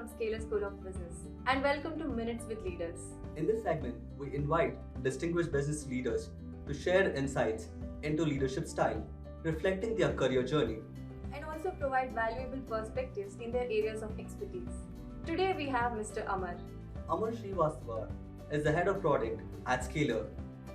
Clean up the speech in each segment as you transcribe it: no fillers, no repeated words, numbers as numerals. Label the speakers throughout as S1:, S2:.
S1: from Scalar School of Business, and welcome to Minutes with Leaders.
S2: In this segment, we invite distinguished business leaders to share insights into leadership style, reflecting their career journey,
S1: and also provide valuable perspectives in their areas of expertise. Today we have Mr. Amar.
S2: Amar Srivastava is the head of product at Scalar.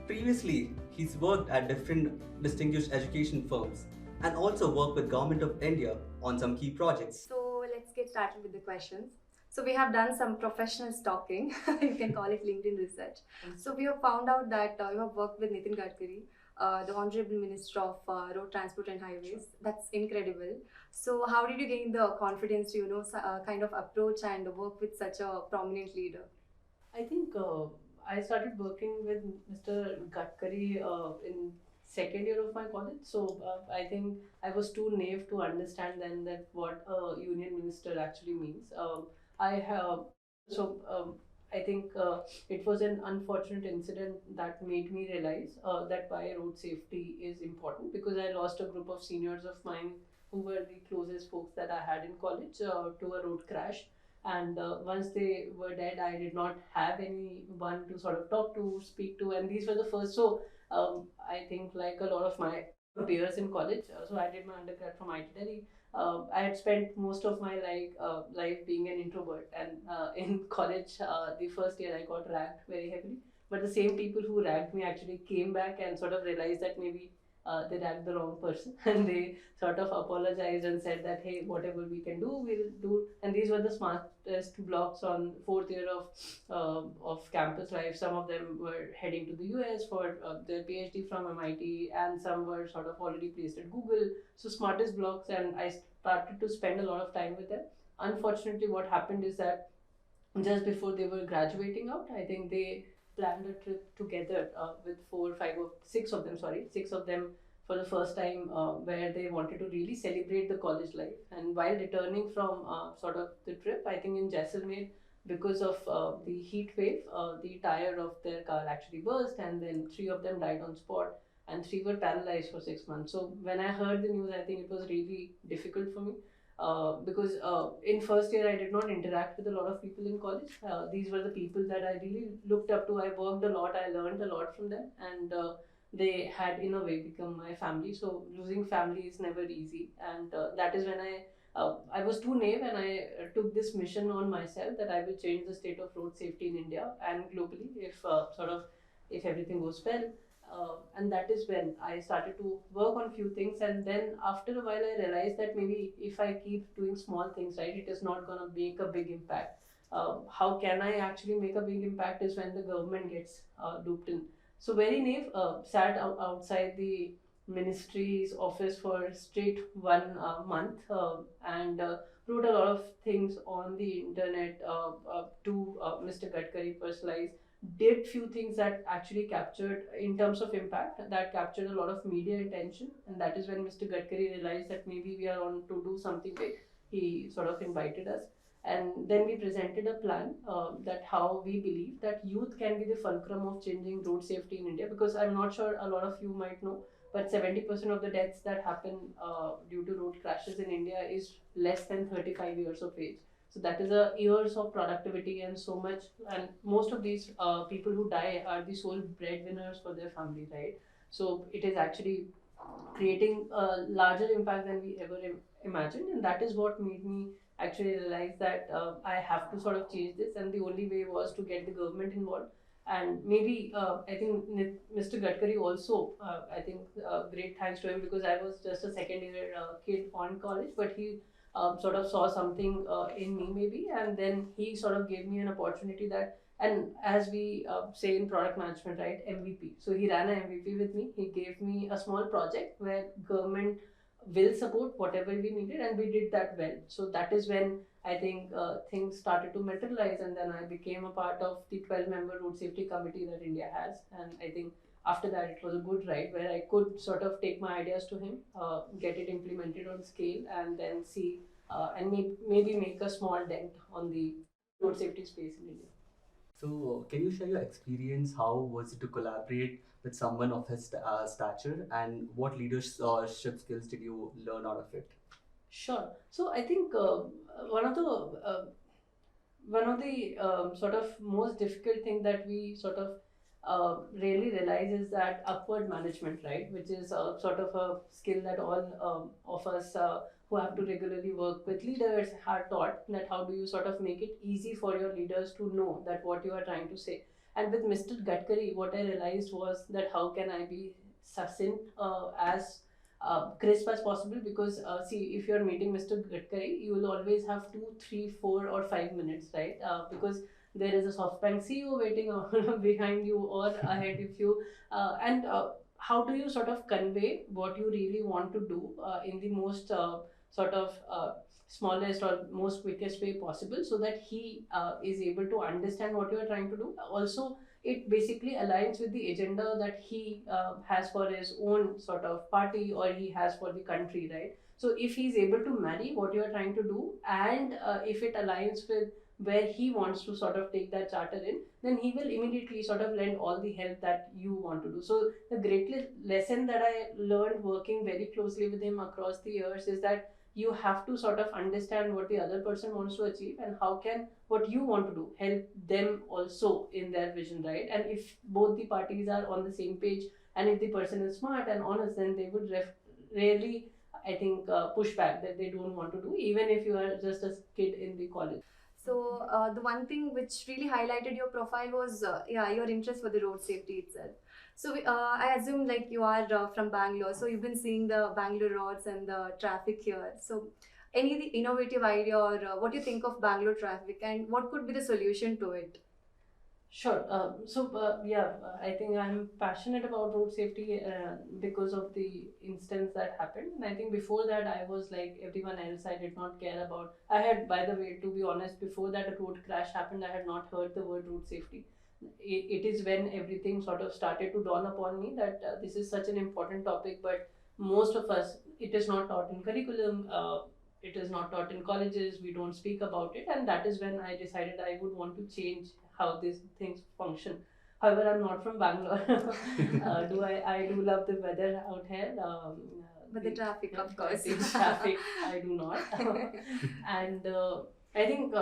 S2: Previously, he's worked at different distinguished education firms and also worked with Government of India on some key projects.
S1: So let's get started with the questions. So we have done some professional stalking, you can call it LinkedIn research. So we have found out that you have worked with Nitin Gadkari, the Honorable Minister of Road Transport and Highways.
S2: Sure.
S1: That's incredible. So how did you gain the confidence to, kind of approach and work with such a prominent leader?
S3: I think I started working with Mr. Gadkari in second year of my college. So I think I was too naive to understand then that what a union minister actually means. I have so I think it was an unfortunate incident that made me realize that why road safety is important, because I lost a group of seniors of mine who were the closest folks that I had in college to a road crash. And once they were dead, I did not have anyone to sort of talk to, speak to, and these were the first. So I think like a lot of my peers in college, so I did my undergrad from IT Delhi. I had spent most of my life being an introvert, and in college, the first year I got ragged very heavily. But the same people who ragged me actually came back and sort of realized that maybe they ragged the wrong person, and they sort of apologized and said that, hey, whatever we can do, we'll do. And these were the smartest blocks on fourth year of campus life. Some of them were heading to the US for their PhD from MIT, and some were sort of already placed at Google. So smartest blocks, and I started to spend a lot of time with them. Unfortunately, what happened is that just before they were graduating out, I think they planned a trip together with six of them for the first time, where they wanted to really celebrate the college life. And while returning from sort of the trip, I think in Jaisalmer, because of the heat wave, the tire of their car actually burst, and then three of them died on spot, and three were paralyzed for 6 months. So when I heard the news, I think it was really difficult for me. Because in first year I did not interact with a lot of people in college. These were the people that I really looked up to. I worked a lot, I learned a lot from them, and they had in a way become my family. So losing family is never easy, and that is when I was too naive, and I took this mission on myself that I will change the state of road safety in India and globally if everything goes well. And that is when I started to work on few things, and then after a while I realized that maybe if I keep doing small things, right, it is not gonna make a big impact. How can I actually make a big impact is when the government gets looped in. So very naive, sat outside the ministry's office for straight 1 month, and wrote a lot of things on the internet to Mr. Gadkari personalized, did few things that actually captured in terms of impact, that captured a lot of media attention. And that is when Mr. Gadkari realized that maybe we are on to do something big. He sort of invited us, and then we presented a plan that how we believe that youth can be the fulcrum of changing road safety in India, because I'm not sure a lot of you might know, but 70% of the deaths that happen due to road crashes in India is less than 35 years of age. So that is a years of productivity and so much. And most of these people who die are the sole breadwinners for their family, right? So it is actually creating a larger impact than we ever imagined, and that is what made me actually realize that I have to sort of change this, and the only way was to get the government involved. And maybe I think Mr. Gadkari also, I think great thanks to him, because I was just a second year kid on college, but he sort of saw something in me maybe, and then he sort of gave me an opportunity that, and as we say in product management, right, MVP. So he ran an MVP with me. He gave me a small project where government will support whatever we needed, and we did that well. So that is when I think things started to materialize, and then I became a part of the 12-member road safety committee that India has. And I think after that it was a good ride where I could sort of take my ideas to him, get it implemented on scale, and then see and maybe make a small dent on the road safety space in India.
S2: So, can you share your experience? How was it to collaborate with someone of his stature, and what leadership skills did you learn out of it?
S3: Sure. So I think one of the one of the sort of most difficult thing that we sort of really realize is that upward management, right? Which is sort of a skill that all of us who have to regularly work with leaders are taught, that how do you sort of make it easy for your leaders to know that what you are trying to say. And with Mr. Gadkari, what I realized was that how can I be succinct, as crisp as possible, because see, if you're meeting Mr. Gadkari, you will always have 2, 3, 4 or 5 minutes, right? Because there is a SoftBank CEO waiting behind you or ahead of you, and how do you sort of convey what you really want to do in the most sort of smallest or most quickest way possible, so that he is able to understand what you are trying to do. Also, it basically aligns with the agenda that he has for his own sort of party, or he has for the country, right? So if he's able to marry what you are trying to do, and if it aligns with where he wants to sort of take that charter in, then he will immediately sort of lend all the help that you want to do. So the great lesson that I learned working very closely with him across the years is that you have to sort of understand what the other person wants to achieve, and how can what you want to do help them also in their vision, right? And if both the parties are on the same page, and if the person is smart and honest, then they would rarely, I think, push back that they don't want to do, even if you are just a kid in the college.
S1: So the one thing which really highlighted your profile was your interest for the road safety itself. So I assume like you are from Bangalore, so you've been seeing the Bangalore roads and the traffic here. So any innovative idea or what do you think of Bangalore traffic, and what could be the solution to it?
S3: Sure. I think I'm passionate about road safety because of the instance that happened. And I think before that, I was like everyone else. I did not care about. I had, by the way, to be honest, before that a road crash happened, I had not heard the word road safety. It is when everything sort of started to dawn upon me that this is such an important topic, but most of us, it is not taught in curriculum. It is not taught in colleges. We don't speak about it, and that is when I decided I would want to change how these things function. However, I'm not from Bangalore. Do I do love the weather out here.
S1: But the traffic, of
S3: but
S1: course.
S3: the traffic, I do not. And I think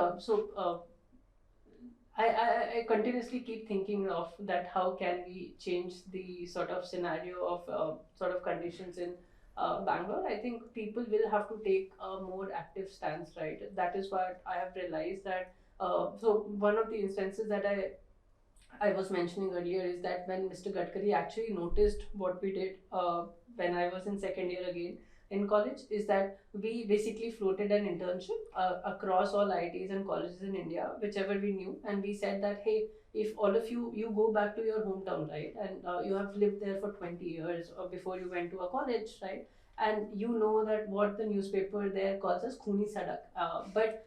S3: I continuously keep thinking of that. How can we change the sort of scenario of sort of conditions in Bangalore? I think people will have to take a more active stance, right? That is what I have realized that. So one of the instances that I was mentioning earlier is that when Mr. Gadkari actually noticed what we did when I was in second year again in college, is that we basically floated an internship across all IITs and colleges in India, whichever we knew, and we said that, hey, if all of you go back to your hometown, right, and you have lived there for 20 years or before you went to a college, right, and you know that what the newspaper there calls as Khuni Sadak, but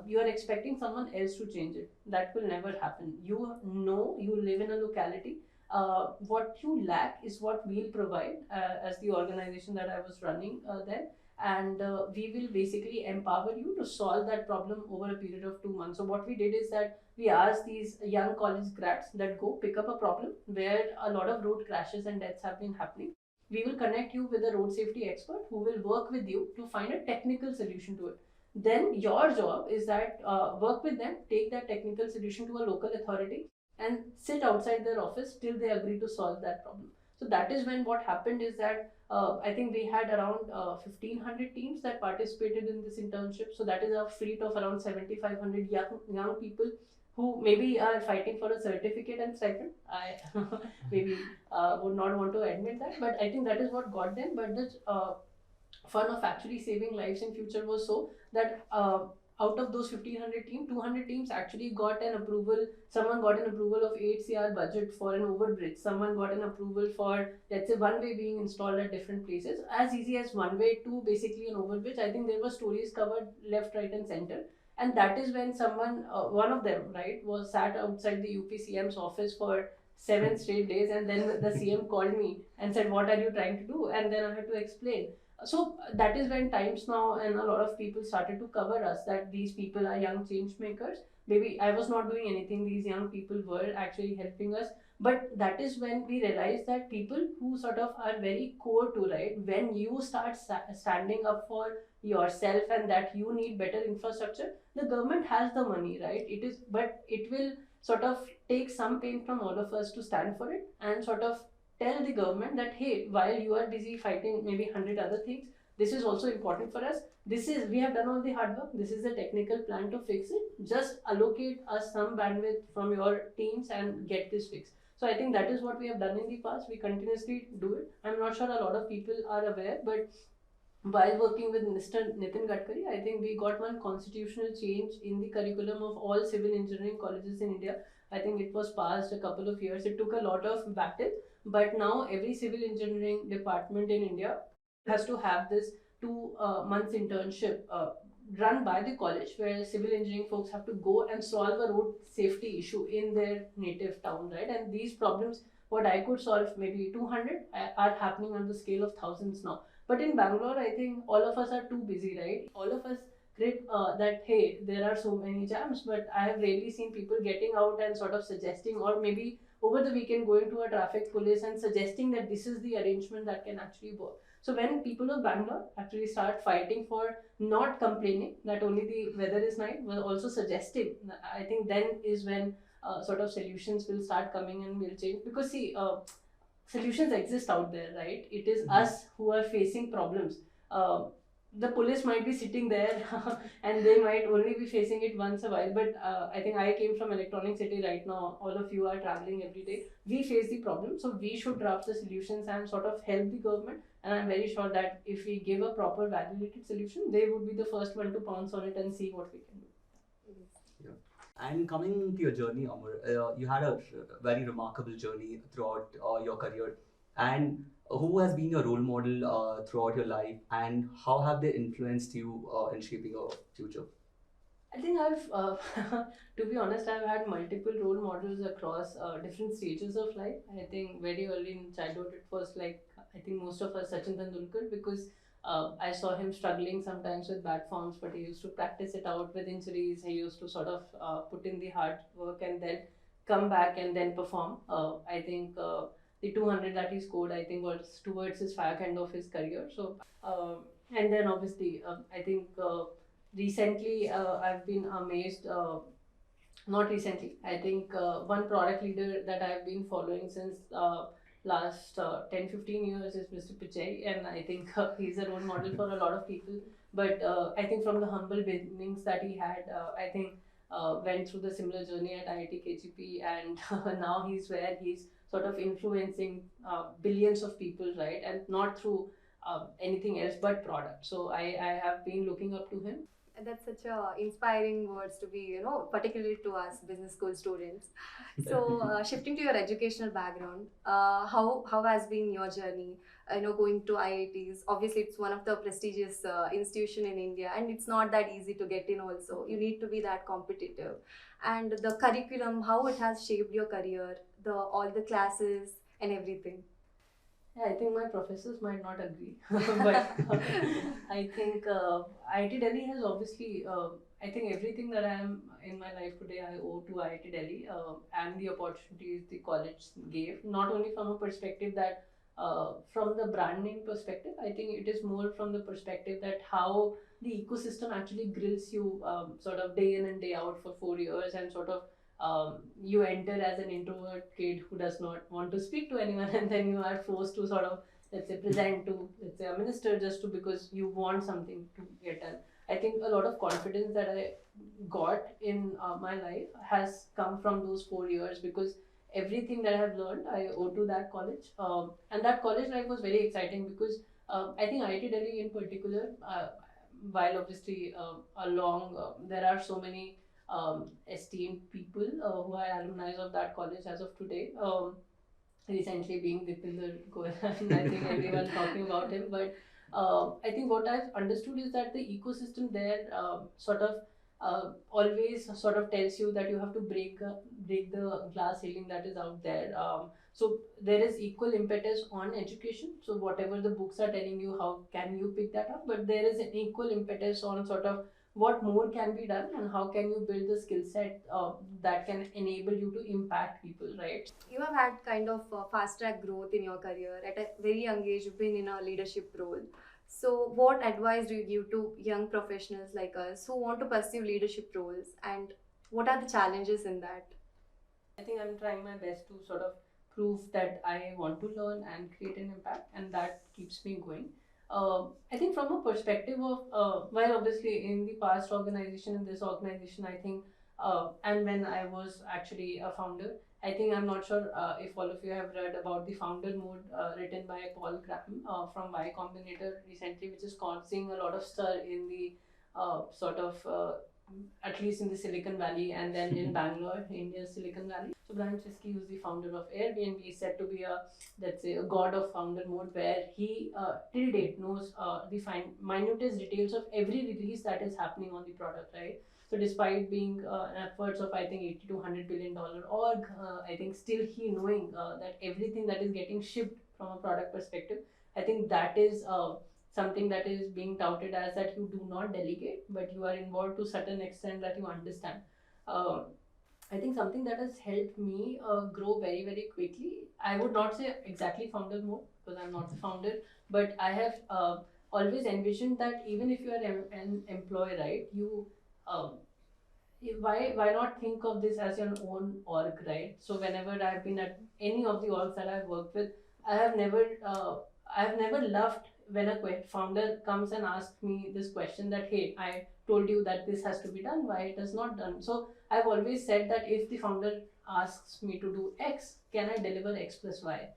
S3: you are expecting someone else to change it. That will never happen. You know, you live in a locality. What you lack is what we'll provide as the organization that I was running then. And we will basically empower you to solve that problem over a period of 2 months. So, what we did is that we asked these young college grads that go pick up a problem where a lot of road crashes and deaths have been happening. We will connect you with a road safety expert who will work with you to find a technical solution to it. Then your job is that work with them, take that technical solution to a local authority, and sit outside their office till they agree to solve that problem. So that is when what happened is that I think we had around 1,500 teams that participated in this internship. So that is a fleet of around 7,500 young people who maybe are fighting for a certificate and stipend. I maybe would not want to admit that, but I think that is what got them. But the fun of actually saving lives in future was so that out of those 1,500 teams, 200 teams actually got an approval. Someone got an approval of 8 CR budget for an overbridge. Someone got an approval for, let's say, one way being installed at different places. As easy as one way to basically an overbridge. I think there were stories covered left, right, and center. And that is when someone, one of them, right, was sat outside the UPCM's office for 7 straight days, and then the CM called me and said, "What are you trying to do?" And then I had to explain. So that is when Times Now and a lot of people started to cover us, that these people are young change makers. Maybe I was not doing anything, these young people were actually helping us. But that is when we realize that people who sort of are very core to, right, when you start standing up for yourself and that you need better infrastructure, the government has the money, right? It is, but it will sort of take some pain from all of us to stand for it and sort of tell the government that, hey, while you are busy fighting maybe 100 other things, this is also important for us. This is, we have done all the hard work, this is the technical plan to fix it, just allocate us some bandwidth from your teams and get this fixed. So I think that is what we have done in the past. We continuously do it. I'm not sure a lot of people are aware, but while working with Mr. Nitin Gadkari, I think we got one constitutional change in the curriculum of all civil engineering colleges in India. I think it was passed a couple of years. It took a lot of battle, but now every civil engineering department in India has to have this 2 months internship run by the college, where civil engineering folks have to go and solve a road safety issue in their native town, right? And these problems, what I could solve maybe 200, are happening on the scale of thousands now. But in Bangalore, I think all of us are too busy, right? All of us create that, hey, there are so many jams, but I have rarely seen people getting out and sort of suggesting, or maybe over the weekend going to a traffic police and suggesting that this is the arrangement that can actually work. So when people of Bangalore actually start fighting for not complaining that only the weather is nice, but also suggesting, I think then is when sort of solutions will start coming and will change. Because see, solutions exist out there, right? It is us who are facing problems. The police might be sitting there and they might only be facing it once a while, but I think I came from electronic city. Right now all of you are traveling every day, we face the problem, so we should draft the solutions and sort of help the government. And I'm very sure that if we give a proper validated solution, they would be the first one to pounce on it and see what we can do.
S2: And coming to your journey, Amar, you had a very remarkable journey throughout your career. And who has been your role model throughout your life, and how have they influenced you in shaping your future?
S3: I think I've, to be honest, I've had multiple role models across different stages of life. I think very early in childhood, it was like, I think most of us, Sachin Tendulkar, because I saw him struggling sometimes with bad forms, but he used to practice it out with injuries. He used to sort of put in the hard work and then come back and then perform. I think the 200 that he scored, I think, was towards his fag end of his career. So, and then obviously, I think. Recently I've been amazed, not recently, I think one product leader that I've been following since last 10-15 years is Mr. Pichai, and I think he's a role model for a lot of people. But I think from the humble beginnings that he had, I think went through the similar journey at IIT KGP, and now he's where he's sort of influencing billions of people, right? And not through anything else but product. So I have been looking up to him.
S1: That's such a inspiring words to be, particularly to us business school students. So, shifting to your educational background, how has been your journey? Going to IITs. Obviously, it's one of the prestigious institution in India, and it's not that easy to get in. Also, you need to be that competitive, and the curriculum, how it has shaped your career, the all the classes and everything.
S3: Yeah, I think my professors might not agree, but I think IIT Delhi has obviously, I think everything that I am in my life today, I owe to IIT Delhi and the opportunities the college gave. Not only from a perspective that, from the brand name perspective, I think it is more from the perspective that how the ecosystem actually grills you sort of day in and day out for 4 years, and sort of you enter as an introvert kid who does not want to speak to anyone, and then you are forced to sort of, let's say, present to, let's say, a minister, just to, because you want something to get done. I think a lot of confidence that I got in my life has come from those 4 years, because everything that I have learned I owe to that college, and that college life was very exciting because I think IIT Delhi in particular, while obviously along there are so many esteemed people who are alumni of that college as of today. Recently being Dipinder Goyal, and I think everyone talking about him. But I think what I've understood is that the ecosystem there sort of always sort of tells you that you have to break the glass ceiling that is out there. So there is equal impetus on education. So whatever the books are telling you, how can you pick that up? But there is an equal impetus on sort of what more can be done and how can you build the skill set that can enable you to impact people, right?
S1: You have had kind of fast track growth in your career. At a very young age, you've been in a leadership role. So, what advice do you give to young professionals like us who want to pursue leadership roles, and what are the challenges in that?
S3: I think I'm trying my best to sort of prove that I want to learn and create an impact, and that keeps me going. I think from a perspective of, well, obviously in the past organization, in this organization, I think, and when I was actually a founder, I think I'm not sure if all of you have read about the founder mode written by Paul Graham from Y Combinator recently, which is causing a lot of stir in the sort of at least in the Silicon Valley and then in Bangalore, India's Silicon Valley. So Brian Chesky, who's the founder of Airbnb, is said to be a, let's say, a god of founder mode, where he till date knows the minutest details of every release that is happening on the product, right? So despite being upwards of, I think, $80 to $100 billion org, I think still he knowing that everything that is getting shipped from a product perspective, I think that is something that is being touted as that you do not delegate, but you are involved to certain extent that you understand. Uh, I think something that has helped me grow very, very quickly. I would not say exactly founder mode because I'm not the founder, but I have always envisioned that even if you are an employee, right, you um, why not think of this as your own org, right? So whenever I've been at any of the orgs that I've worked with, I have never loved when a founder comes and asks me this question that, hey, I told you that this has to be done, why it is not done? So I've always said that if the founder asks me to do X, can I deliver X plus Y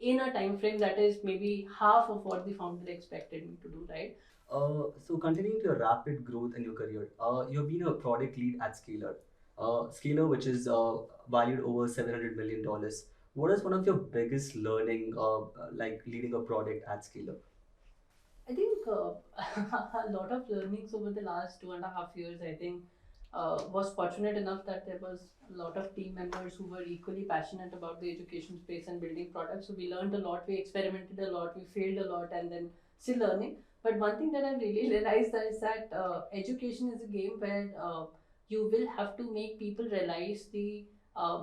S3: in a time frame that is maybe half of what the founder expected me to do, right?
S2: So continuing your rapid growth in your career, you've been a product lead at Scalar. Scalar, which is valued over $700 million. What is one of your biggest learning, like leading a product at Scalar?
S3: I think a lot of learnings over the last 2.5 years. I think was fortunate enough that there was a lot of team members who were equally passionate about the education space and building products. So we learned a lot, we experimented a lot, we failed a lot, and then still learning. But one thing that I've really realized is that education is a game where you will have to make people realize the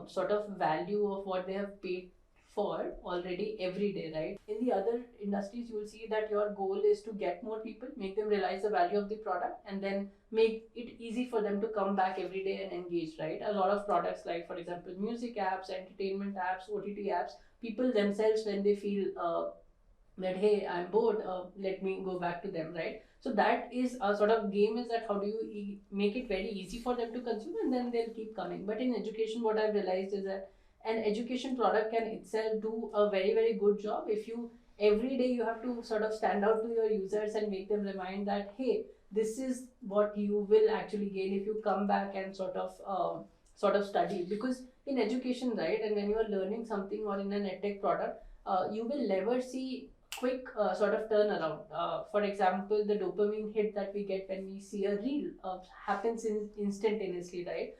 S3: sort of value of what they have paid for already every day, right? In the other industries, you will see that your goal is to get more people, make them realize the value of the product, and then make it easy for them to come back every day and engage, right? A lot of products, like for example, music apps, entertainment apps, OTT apps, people themselves, when they feel that, hey, I'm bored, let me go back to them, right? So that is a sort of game, is that how do you make it very easy for them to consume, and then they'll keep coming. But in education, what I've realized is that an education product can itself do a very, very good job if you every day you have to sort of stand out to your users and make them remind that, hey, this is what you will actually gain if you come back and sort of study. Because in education, right, and when you are learning something or in an edtech product, you will never see quick sort of turnaround. For example, the dopamine hit that we get when we see a reel happens instantaneously, right?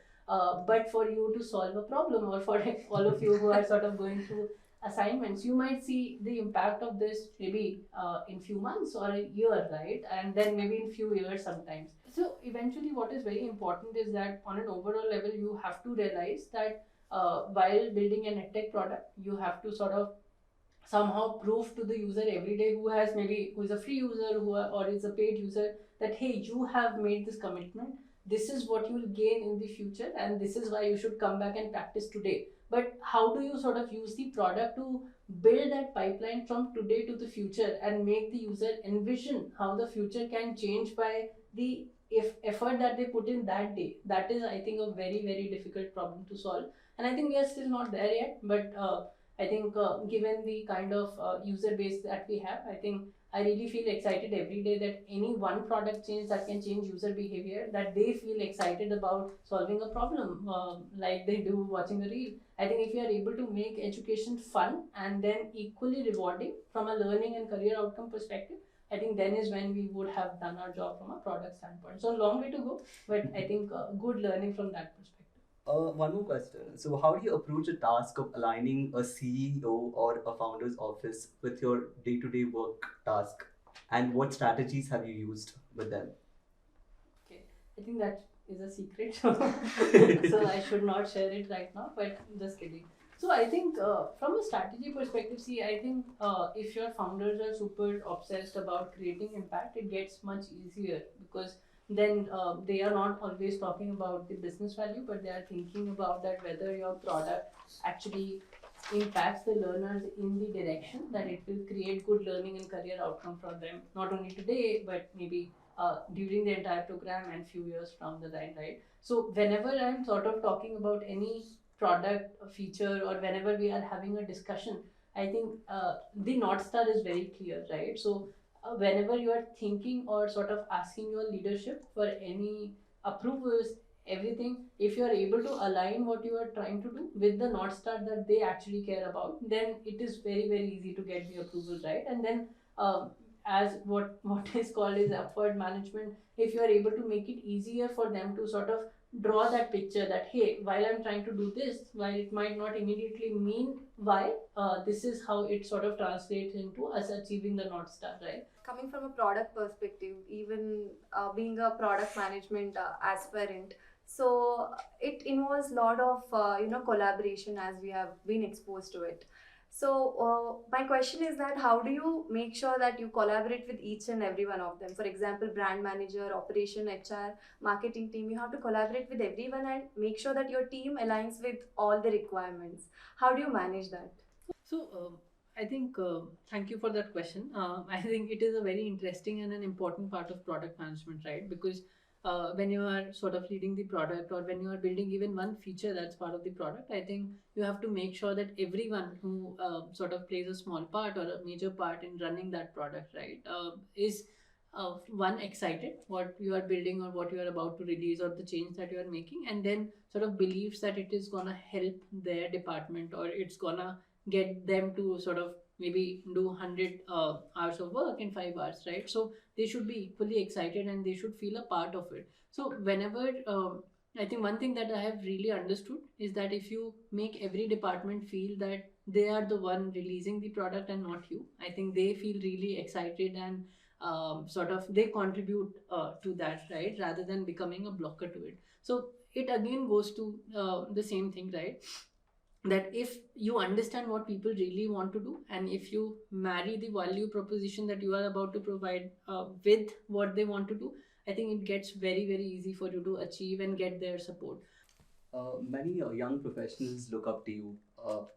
S3: But for you to solve a problem, or for all of you who are sort of going through assignments, you might see the impact of this maybe in few months or a year, right? And then maybe in few years sometimes. So eventually, what is very important is that on an overall level, you have to realize that while building an edtech product, you have to sort of somehow prove to the user every day, who is a free user, or is a paid user, that, hey, you have made this commitment, this is what you will gain in the future, and this is why you should come back and practice today. But how do you sort of use the product to build that pipeline from today to the future and make the user envision how the future can change by the effort that they put in that day? That is, I think, a very, very difficult problem to solve, and I think we are still not there yet. But I think given the kind of user base that we have, I think I really feel excited every day that any one product change that can change user behavior, that they feel excited about solving a problem, like they do watching a reel. I think if you are able to make education fun and then equally rewarding from a learning and career outcome perspective, I think then is when we would have done our job from a product standpoint. So long way to go, but I think good learning from that perspective.
S2: One more question. So, how do you approach a task of aligning a CEO or a founder's office with your day-to-day work task, and what strategies have you used with them?
S3: Okay. I think that is a secret, so I should not share it right now. But just kidding. So I think from a strategy perspective, see, I think if your founders are super obsessed about creating impact, it gets much easier, because then they are not always talking about the business value, but they are thinking about that whether your product actually impacts the learners in the direction that it will create good learning and career outcome for them, not only today, but maybe during the entire program and few years from the line, right? So whenever I'm sort of talking about any product feature, or whenever we are having a discussion, I think the North Star is very clear, right? So whenever you are thinking or sort of asking your leadership for any approvals, everything, if you are able to align what you are trying to do with the North Star that they actually care about, then it is very, very easy to get the approval, right? And then as what is called is upward management, if you are able to make it easier for them to sort of draw that picture that, hey, while I'm trying to do this, while it might not immediately mean why, this is how it sort of translates into us achieving the North Star, right?
S1: Coming from a product perspective, even being a product management aspirant, so it involves a lot of collaboration, as we have been exposed to it. So my question is that how do you make sure that you collaborate with each and every one of them? For example, brand manager, operation, HR, marketing team, you have to collaborate with everyone and make sure that your team aligns with all the requirements. How do you manage that?
S3: So, I think, thank you for that question. I think it is a very interesting and an important part of product management, right? Because when you are sort of leading the product, or when you are building even one feature that's part of the product, I think you have to make sure that everyone who sort of plays a small part or a major part in running that product, right, is one, excited what you are building or what you are about to release or the change that you are making, and then sort of believes that it is gonna help their department, or it's gonna get them to sort of maybe do 100 hours of work in 5 hours, right? So they should be equally excited and they should feel a part of it. So whenever I think one thing that I have really understood is that if you make every department feel that they are the one releasing the product and not you, I think they feel really excited, and sort of they contribute to that, right, rather than becoming a blocker to it. So it again goes to the same thing, right, that if you understand what people really want to do, and if you marry the value proposition that you are about to provide with what they want to do, I think it gets very, very easy for you to achieve and get their support.
S2: Many young professionals look up to you.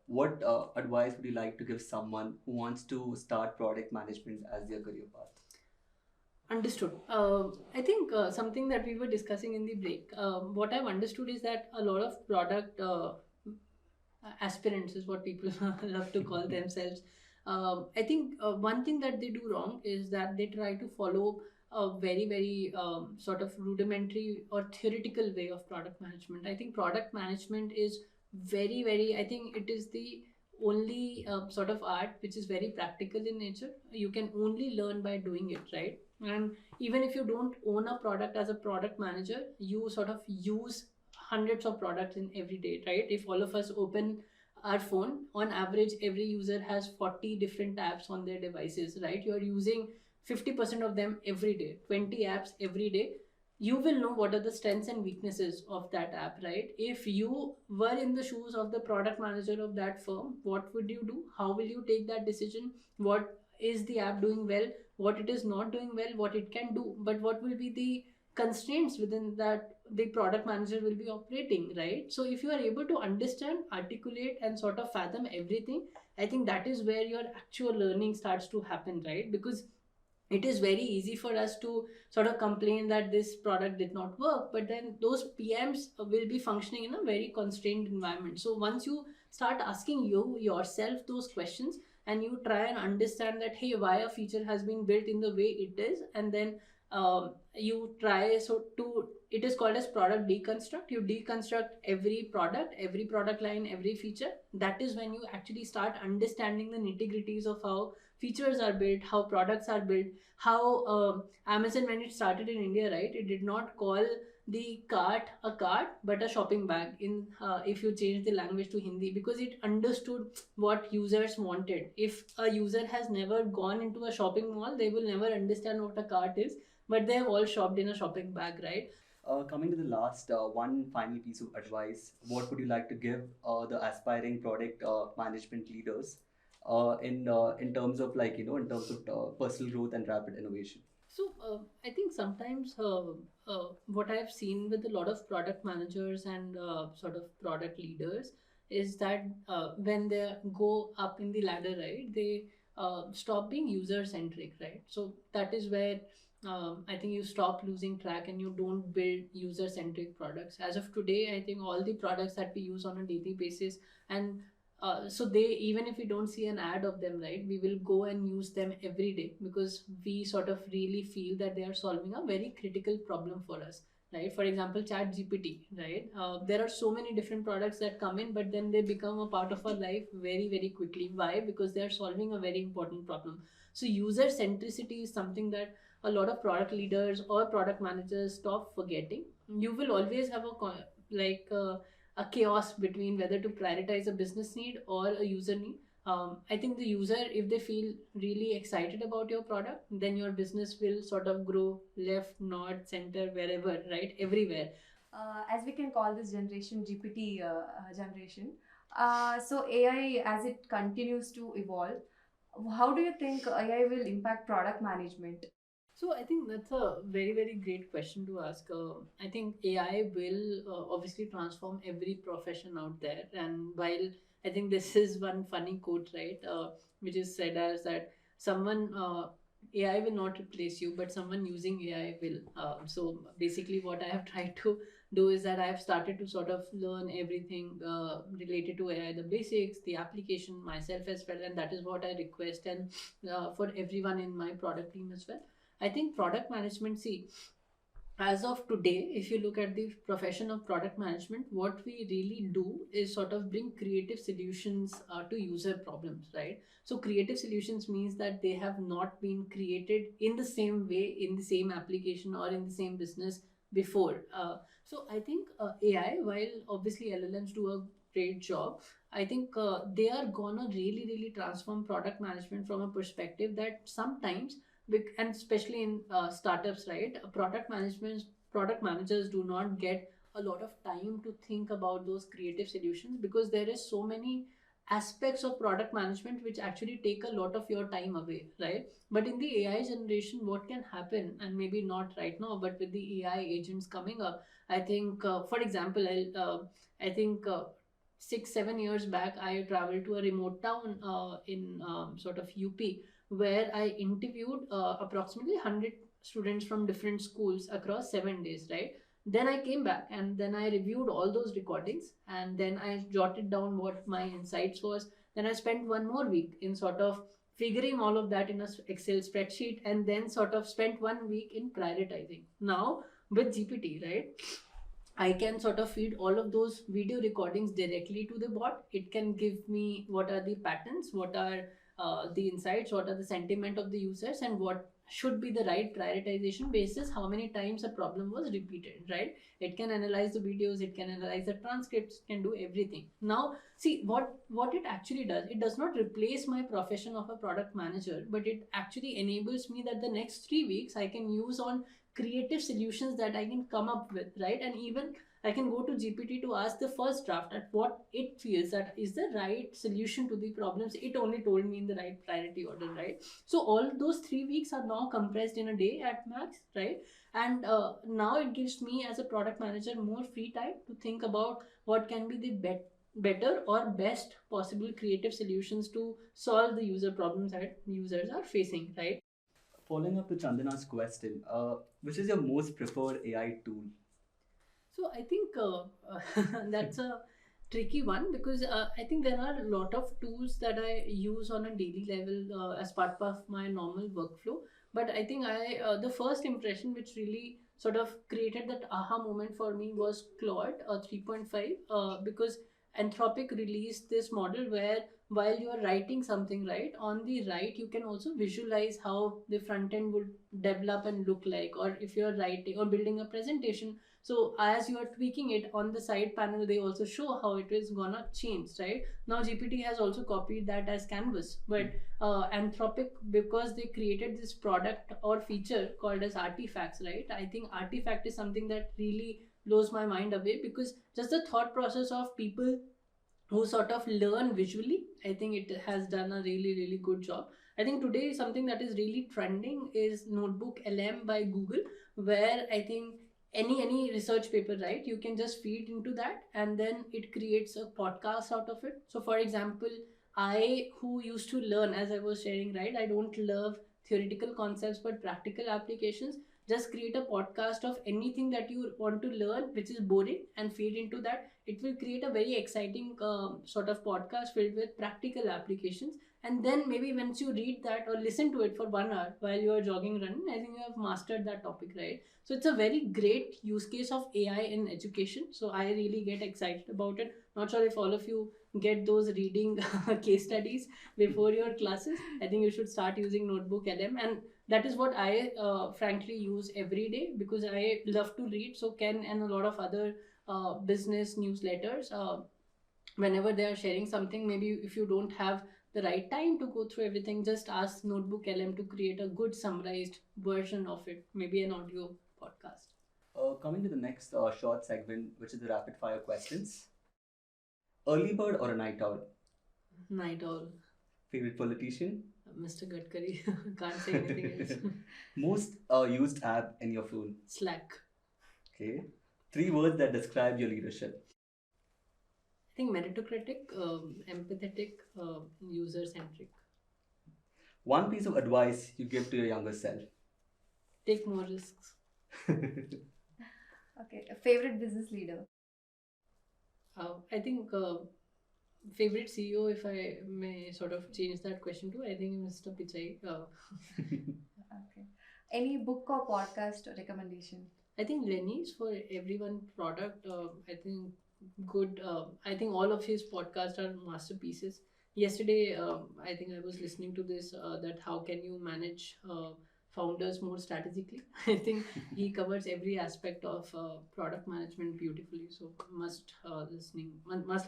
S2: What advice would you like to give someone who wants to start product management as their career path?
S3: Understood. I think something that we were discussing in the break, what I've understood is that a lot of product aspirants is what people love to call themselves. I think one thing that they do wrong is that they try to follow a very, very sort of rudimentary or theoretical way of product management. I think product management is very, very, I think it is the only sort of art which is very practical in nature. You can only learn by doing it, right? And even if you don't own a product as a product manager, you sort of use hundreds of products in every day, right? If all of us open our phone, on average every user has 40 different apps on their devices, right? You're using 50% of them every day, 20 apps every day. You will know what are the strengths and weaknesses of that app, right? If you were in the shoes of the product manager of that firm, what would you do? How will you take that decision? What is the app doing well, what it is not doing well, what it can do, but what will be the constraints within that the product manager will be operating, right? So if you are able to understand, articulate, and sort of fathom everything, I think that is where your actual learning starts to happen, right? Because it is very easy for us to sort of complain that this product did not work, but then those PMs will be functioning in a very constrained environment. So once you start asking yourself those questions, and you try and understand that, hey, why a feature has been built in the way it is, and then you try so to, it is called as product deconstruct. You deconstruct every product line, every feature. That is when you actually start understanding the nitty-gritties of how features are built, how products are built, how Amazon, when it started in India, right, it did not call the cart a cart but a shopping bag in if you change the language to Hindi, because it understood what users wanted. If a user has never gone into a shopping mall, they will never understand what a cart is, but they have all shopped in a shopping bag, right?
S2: Coming to the last one final piece of advice, what would you like to give the aspiring product management leaders in terms of in terms of personal growth and rapid innovation?
S3: So I think sometimes what I've seen with a lot of product managers and sort of product leaders is that when they go up in the ladder, right, they stop being user centric, right? So that is where I think you stop losing track and you don't build user centric products. As of today, I think all the products that we use on a daily basis and so they, even if we don't see an ad of them, right, we will go and use them every day because we sort of really feel that they are solving a very critical problem for us, right? For example, chat gpt, right? There are so many different products that come in, but then they become a part of our life very very quickly. Why? Because they are solving a very important problem. So user centricity is something that a lot of product leaders or product managers stop forgetting. You will always have like a chaos between whether to prioritize a business need or a user need. I think the user, if they feel really excited about your product, then your business will sort of grow left, north, center, wherever, right? Everywhere.
S1: As we can call this generation GPT generation. So AI, as it continues to evolve, how do you think AI will impact product management?
S3: So I think that's a very very great question to ask. I think AI will obviously transform every profession out there. And while I think this is one funny quote, right, which is said as that someone AI will not replace you, but someone using AI will. So basically, what I have tried to do is that I have started to sort of learn everything related to AI, the basics, the application myself as well, and that is what I request and for everyone in my product team as well. I think product management, see, as of today, if you look at the profession of product management, what we really do is sort of bring creative solutions to user problems, right? So, creative solutions means that they have not been created in the same way, in the same application, or in the same business before. So, I think AI, while obviously LLMs do a great job, I think they are gonna really, really transform product management from a perspective that sometimes and especially in startups, right, product managers do not get a lot of time to think about those creative solutions because there is so many aspects of product management which actually take a lot of your time away, right? But in the AI generation, what can happen, and maybe not right now, but with the AI agents coming up, I think for example, I think 6 7 years back I traveled to a remote town in sort of UP, where I interviewed approximately 100 students from different schools across 7 days, right? Then I came back and then I reviewed all those recordings and then I jotted down what my insights was. Then I spent one more week in sort of figuring all of that in a Excel spreadsheet and then sort of spent one week in prioritizing. Now with GPT, right? I can sort of feed all of those video recordings directly to the bot. It can give me what are the patterns, what are the insights, what are the sentiment of the users, and what should be the right prioritization basis how many times a problem was repeated, right? It can analyze the videos, it can analyze the transcripts, it can do everything. Now see what it actually does, it does not replace my profession of a product manager, but it actually enables me that the next 3 weeks I can use on creative solutions that I can come up with, right? And even I can go to GPT to ask the first draft at what it feels that is the right solution to the problems. It only told me in the right priority order, right? So all those 3 weeks are now compressed in a day at max, right? And now it gives me as a product manager more free time to think about what can be the better or best possible creative solutions to solve the user problems that users are facing, right?
S2: Following up to Chandana's question, which is your most preferred AI tool?
S3: So I think that's a tricky one because I think there are a lot of tools that I use on a daily level as part of my normal workflow. But I think the first impression which really sort of created that aha moment for me was Claude 3.5 because Anthropic released this model where while you are writing something, right, on the right you can also visualize how the front end would develop and look like, or if you're writing or building a presentation, So as you are tweaking it on the side panel, they also show how it is gonna change, right? Now GPT has also copied that as canvas, but Anthropic, because they created this product or feature called as artifacts, right? I think artifact is something that really blows my mind away, because just the thought process of people who sort of learn visually, I think it has done a really, really good job. I think today something that is really trending is Notebook LM by Google, where I think any research paper, right, you can just feed into that and then it creates a podcast out of it. So for example, I, who used to learn, as I was sharing, right, I don't love theoretical concepts but practical applications, just create a podcast of anything that you want to learn which is boring and feed into that. It will create a very exciting sort of podcast filled with practical applications. And then maybe once you read that or listen to it for 1 hour while you are jogging, running, I think you have mastered that topic, right? So it's a very great use case of AI in education. So I really get excited about it. Not sure if all of you get those reading case studies before your classes. I think you should start using Notebook LM, and that is what I frankly use every day, because I love to read. So Ken and a lot of other business newsletters, whenever they are sharing something, maybe if you don't have the right time to go through everything, just ask Notebook LM to create a good summarized version of it, maybe an audio podcast.
S2: Coming to the next short segment, which is the rapid fire questions. Early bird or a night owl?
S3: Night owl.
S2: Favorite politician?
S3: Mr. Gadkari. Can't say anything else.
S2: Most used app in your phone?
S3: Slack.
S2: Okay. 3 words that describe your leadership.
S3: I think meritocratic, empathetic, user-centric.
S2: One piece of advice you give to your younger self.
S3: Take more risks.
S1: Okay, a favorite business leader?
S3: I think favorite CEO, if I may sort of change that question to, I think Mr. Pichai.
S1: Okay. Any book or podcast recommendation?
S3: I think Lenny's for everyone product. I think good. I think all of his podcasts are masterpieces. Yesterday, I think I was listening to this, that how can you manage founders more strategically. I think he covers every aspect of product management beautifully. So must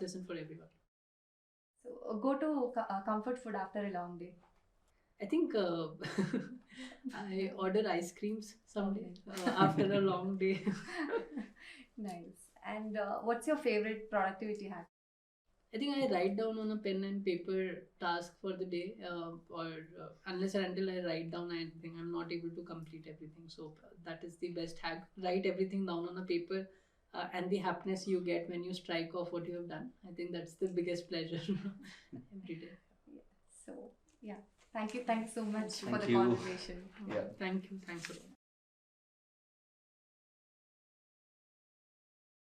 S3: listen for everyone.
S1: So go to comfort food after a long day.
S3: I think I order ice creams someday after a long day.
S1: Nice. And what's your favorite productivity hack?
S3: I think I write down on a pen and paper task for the day, or unless and until I write down, I think I'm not able to complete everything. So that is the best hack. Write everything down on a paper, and the happiness you get when you strike off what you have done. I think that's the biggest pleasure every day.
S1: Yeah. So yeah, thank you so much for
S2: Thank
S1: the
S2: you.
S1: conversation.
S2: Yeah.
S3: Thank you. Thanks a lot.